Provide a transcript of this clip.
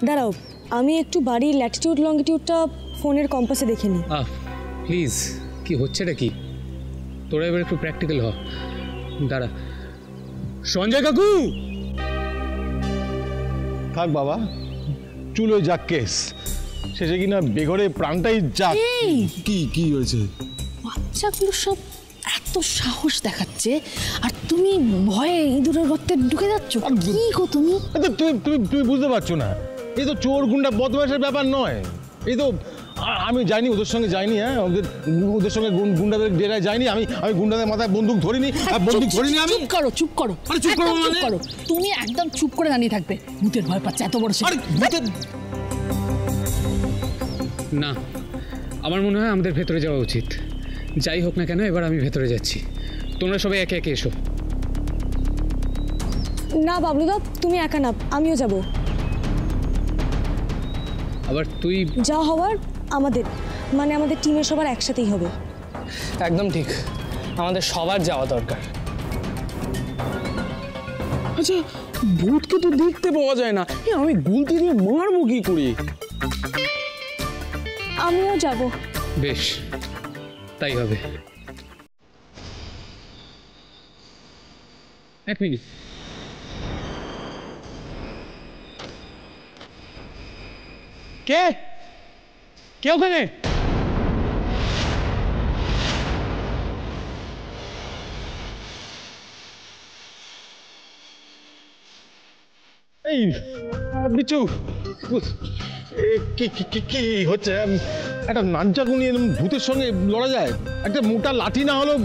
দাঁড়াও, আমি একটু বাড়ির ল্যাটিটিউড লঙ্গিটিউডটা ফোনের কম্পাসে দেখে নিই। প্লিজ, কি হচ্ছেটা কি? তোরা এবার একটু প্র্যাকটিক্যাল হ। দাঁড়া, সঞ্জয় কাকু। থাক বাবা, চুলো যাক কেস শেষে কিনা বেঘরে প্রাণটাই যাক। কি কি হয়েছে? বাচ্চাগুলো সব এত সাহস দেখাচ্ছে আর তুমি ভয়ে ইঁদুরের গর্তে ঢুকে যাচ্ছ। কি গো তুমি? তুমি বুঝতে পারছো না, এই তো চোর গুন্ডা বদমাশের ব্যাপার নয়। এই তো আমি যাইনি ওদের সঙ্গে, যাইনি। হ্যাঁ, ওদের সঙ্গে গুন্ডাদের ডেরায় যাইনি। আমি গুন্ডাদের মাথায় বন্দুক ধরিনি। বন্দুক ধরিনি আমি। চুপ করো, চুপ করো, চুপ করো, চুপ করো। তুমি একদম চুপ করে দাঁড়িয়ে থাকবে। ভূতের ভয় পাচ্ছে এত বড়। না, আমার মনে হয় আমাদের ভেতরে যাওয়া উচিত। যাই হোক না কেন, এবার আমি ভেতরে যাচ্ছি। তোমরা সবাই একে একে এসো। না বাবলুদা, তুমি একা না, আমিও যাব। আবার তুই? যা হওয়ার আমাদের, মানে আমাদের টিমের সবার একসাথেই হবে। একদম ঠিক, আমাদের সবার যাওয়া দরকার। আচ্ছা, ভূতকে তো দেখতে পাওয়া যায় না, আমি গুলতি দিয়ে মারবো কি করে? আমিও যাব। বেশ, তাই হবে। এক মিনিট। কে কে ওখানে? এই বিচু, কি হচ্ছে? একটা নাঞ্জাকুনি ভূতের সঙ্গে লড়া যায়? একটা মোটা লাঠি না হলেও